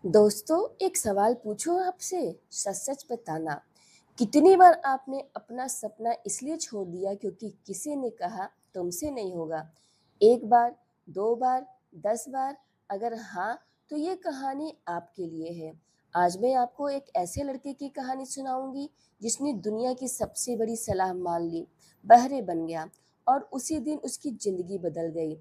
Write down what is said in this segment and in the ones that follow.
दोस्तों, एक सवाल पूछूं आपसे। सच सच बताना, कितनी बार आपने अपना सपना इसलिए छोड़ दिया क्योंकि किसी ने कहा तुमसे नहीं होगा? एक बार, दो बार, 10 बार? अगर हाँ, तो ये कहानी आपके लिए है। आज मैं आपको एक ऐसे लड़के की कहानी सुनाऊंगी जिसने दुनिया की सबसे बड़ी सलाह मान ली, बहरे बन गया और उसी दिन उसकी जिंदगी बदल गई।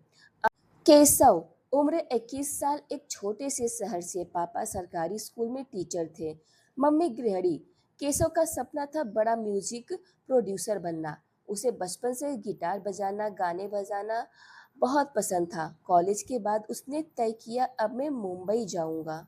केशव, उम्र 21 साल, एक छोटे से शहर से। पापा सरकारी स्कूल में टीचर थे, मम्मी गृहिणी। केशव का सपना था बड़ा म्यूजिक प्रोड्यूसर बनना। उसे बचपन से गिटार बजाना, गाने बजाना बहुत पसंद था। कॉलेज के बाद उसने तय किया, अब मैं मुंबई जाऊंगा,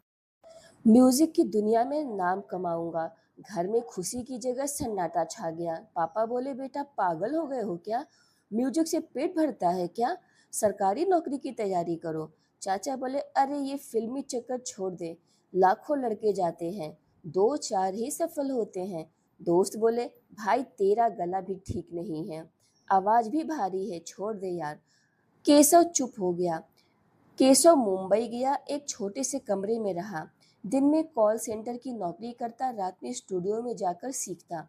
म्यूजिक की दुनिया में नाम कमाऊंगा। घर में खुशी की जगह सन्नाटा छा गया। पापा बोले, बेटा पागल हो गए हो क्या? म्यूजिक से पेट भरता है क्या? सरकारी नौकरी की तैयारी करो। चाचा बोले, अरे ये फिल्मी चक्कर छोड़ दे, लाखों लड़के जाते हैं, दो चार ही सफल होते हैं। दोस्त बोले, भाई तेरा गला भी ठीक नहीं है, आवाज भी भारी है, छोड़ दे यार। केशव चुप हो गया। केशव मुंबई गया, एक छोटे से कमरे में रहा। दिन में कॉल सेंटर की नौकरी करता, रात में स्टूडियो में जाकर सीखता।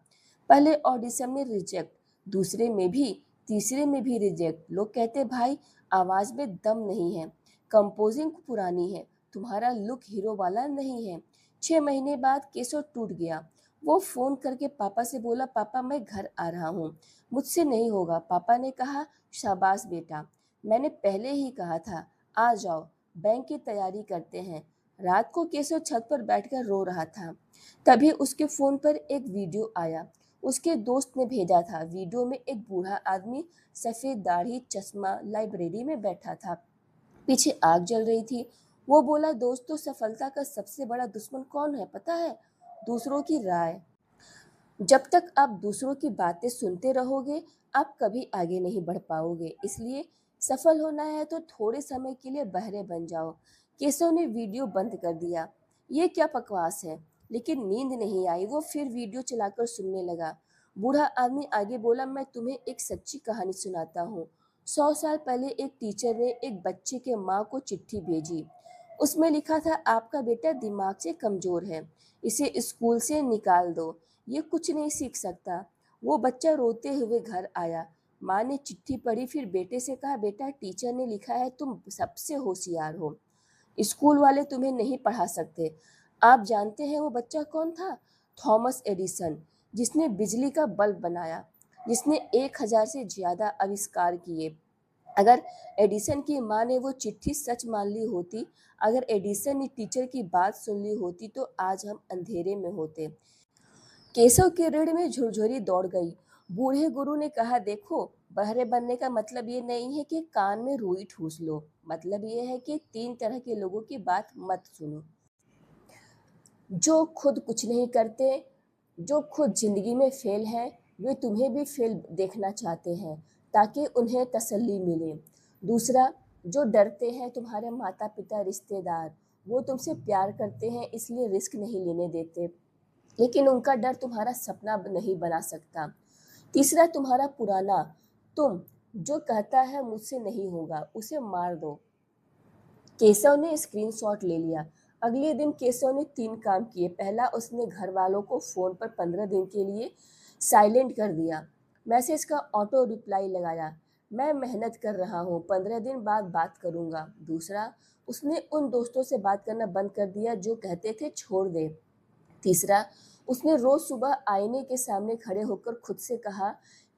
पहले ऑडिशन में रिजेक्ट, दूसरे में भी, तीसरे में भी रिजेक्ट। लोग कहते, भाई आवाज में दम नहीं है, कंपोजिंग पुरानी है, तुम्हारा लुक हीरो वाला नहीं है। 6 महीने बाद केशव टूट गया। वो फोन करके पापा से बोला, पापा मैं घर आ रहा हूँ, मुझसे नहीं होगा। पापा ने कहा, शाबाश बेटा, मैंने पहले ही कहा था, आ जाओ, बैंक की तैयारी करते हैं। रात को केशव छत पर बैठकर रो रहा था। तभी उसके फोन पर एक वीडियो आया। उसके दोस्त ने भेजा था। वीडियो में एक बूढ़ा आदमी, सफेद दाढ़ी, चश्मा, लाइब्रेरी में बैठा था। पीछे आग जल रही थी। वो बोला, दोस्तों सफलता का सबसे बड़ा दुश्मन कौन है पता है? दूसरों की राय। जब तक आप दूसरों की बातें सुनते रहोगे, आप कभी आगे नहीं बढ़ पाओगे। इसलिए सफल होना है तो थोड़े समय के लिए बहरे बन जाओ। केशव ने वीडियो बंद कर दिया। ये क्या बकवास है? लेकिन नींद नहीं आई। वो फिर वीडियो चलाकर सुनने लगा। बूढ़ा आदमी आगे बोला, मैं तुम्हें एक सच्ची कहानी सुनाता हूँ। 100 साल पहले एक टीचर ने एक बच्चे के माँ को चिट्ठी भेजी। उसमें लिखा था, आपका बेटा दिमाग से कमजोर है, इसे स्कूल से निकाल दो, ये कुछ नहीं सीख सकता। वो बच्चा रोते हुए घर आया। माँ ने चिट्ठी पढ़ी, फिर बेटे से कहा, बेटा टीचर ने लिखा है तुम सबसे होशियार हो, स्कूल वाले तुम्हें नहीं पढ़ा सकते। आप जानते हैं वो बच्चा कौन था? थॉमस एडिसन, जिसने बिजली का बल्ब बनाया, जिसने 1000 से ज्यादा आविष्कार किए। अगर एडिसन की माँ ने वो चिट्ठी सच मान ली होती, अगर एडिसन ने टीचर की बात सुन ली होती, तो आज हम अंधेरे में होते। केशव की रीढ़ में झुरझुरी दौड़ गई। बूढ़े गुरु ने कहा, देखो, बहरे बनने का मतलब ये नहीं है कि कान में रुई ठूस लो, मतलब ये है कि 3 तरह के लोगों की बात मत सुनो। जो खुद कुछ नहीं करते, जो खुद जिंदगी में फेल हैं, वे तुम्हें भी फेल देखना चाहते हैं ताकि उन्हें तसल्ली मिले। दूसरा, जो डरते हैं, तुम्हारे माता पिता, रिश्तेदार, वो तुमसे प्यार करते हैं इसलिए रिस्क नहीं लेने देते, लेकिन उनका डर तुम्हारा सपना नहीं बना सकता। तीसरा, तुम्हारा पुराना तुम, जो कहता है मुझसे नहीं होगा, उसे मार दो। केशव ने स्क्रीनशॉट ले लिया। अगले दिन केशव ने 3 काम किए। पहला, उसने घर वालों को फोन पर 15 दिन के लिए साइलेंट कर दिया। मैसेज का ऑटो रिप्लाई लगाया, मैं मेहनत कर रहा हूँ, 15 दिन बाद बात करूंगा। दूसरा, उसने उन दोस्तों से बात करना बंद कर दिया जो कहते थे छोड़ दे। तीसरा, उसने रोज सुबह आईने के सामने खड़े होकर खुद से कहा,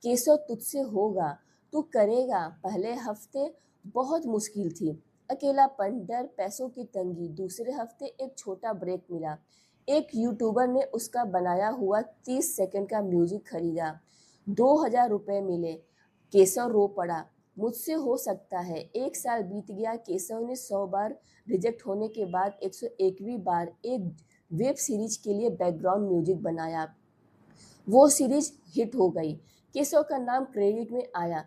केशव तुझसे होगा, तू करेगा। पहले हफ्ते बहुत मुश्किल थी, अकेलापन, डर, पैसों की तंगी। दूसरे हफ्ते एक छोटा ब्रेक मिला। एक यूट्यूबर ने उसका बनाया हुआ 30 सेकंड का म्यूजिक खरीदा, 2000 रुपये मिले। केशव रो पड़ा, मुझसे हो सकता है। 1 साल बीत गया। केशव ने 100 बार रिजेक्ट होने के बाद 101वीं बार एक वेब सीरीज के लिए बैकग्राउंड म्यूजिक बनाया। वो सीरीज हिट हो गई। केशव का नाम क्रेडिट में आया।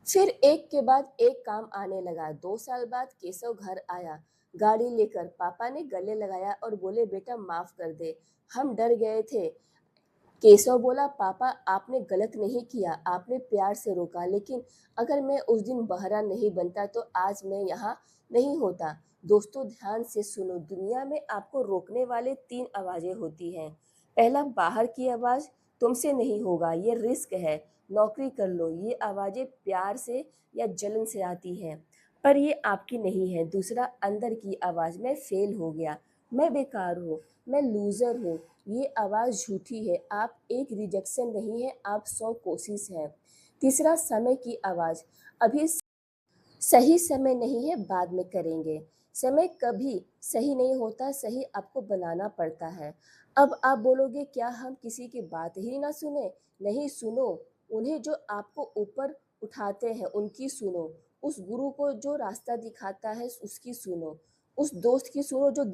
फिर एक के बाद एक काम आने लगा। 2 साल बाद केशव घर आया, गाड़ी लेकर। पापा ने गले लगाया और बोले, बेटा माफ कर दे, हम डर गए थे। केशव बोला, पापा आपने गलत नहीं किया, आपने प्यार से रोका, लेकिन अगर मैं उस दिन बहरा नहीं बनता तो आज मैं यहाँ नहीं होता। दोस्तों ध्यान से सुनो, दुनिया में आपको रोकने वाले 3 आवाज़ें होती हैं। पहला बाहर की आवाज़, तुमसे नहीं होगा, ये रिस्क है, नौकरी कर लो। ये आवाज़ें प्यार से या जलन से आती हैं, पर ये आपकी नहीं है। दूसरा अंदर की आवाज़, मैं फेल हो गया, मैं बेकार हूँ, मैं लूज़र हूँ। ये आवाज़ झूठी है, आप एक रिजेक्शन नहीं है, आप 100 कोशिश हैं। तीसरा समय की आवाज़, अभी सही समय नहीं है, बाद में करेंगे। समय कभी सही नहीं होता, सही आपको बनाना पड़ता है। अब आप बोलोगे क्या हम किसी की बात ही ना सुने? नहीं, सुनो, उन्हें जो आपको ऊपर उठाते हैं उनकी सुनो, उस गुरु को जो रास्ता दिखाता है उसकी सुनो, उस दोस्त की सुनो जो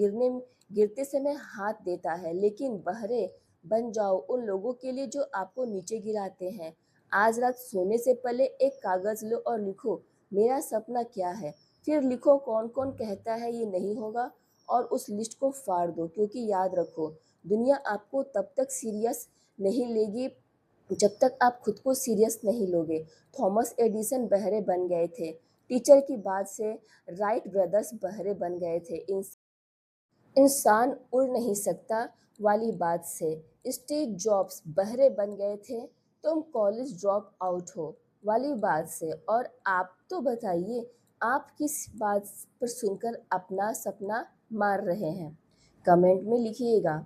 गिरते समय हाथ देता है। लेकिन बहरे बन जाओ उन लोगों के लिए जो आपको नीचे गिराते हैं। आज रात सोने से पहले एक कागज़ लो और लिखो, मेरा सपना क्या है? फिर लिखो कौन-कौन कहता है ये नहीं होगा, और उस लिस्ट को फाड़ दो, क्योंकि याद रखो, दुनिया आपको तब तक सीरियस नहीं लेगी जब तक आप खुद को सीरियस नहीं लोगे। थॉमस एडिसन बहरे बन गए थे। टीचर की बात से राइट ब्रदर्स बहरे बन गए थे। इंसान उड़ नहीं सकता वाली बात से स्टीव जॉब्स बहरे बन गए थे। तुम कॉलेज ड्रॉप आउट हो वाली बात से। और आप तो बताइए, आप किस बात पर सुनकर अपना सपना मार रहे हैं? कमेंट में लिखिएगा।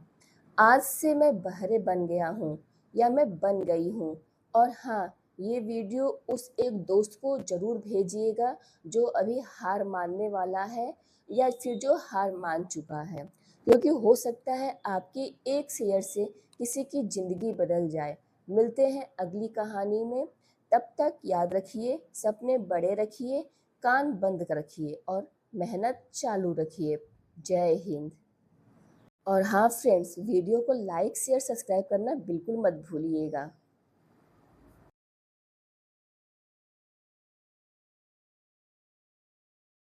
आज से मैं बहरे बन गया हूँ या मैं बन गई हूँ। और हाँ, ये वीडियो उस एक दोस्त को ज़रूर भेजिएगा जो अभी हार मानने वाला है या फिर जो हार मान चुका है, क्योंकि हो सकता है आपके एक शेयर से किसी की ज़िंदगी बदल जाए। मिलते हैं अगली कहानी में। तब तक याद रखिए, सपने बड़े रखिए, कान बंद रखिए और मेहनत चालू रखिए। जय हिंद। और हाँ फ्रेंड्स, वीडियो को लाइक शेयर सब्सक्राइब करना बिल्कुल मत भूलिएगा।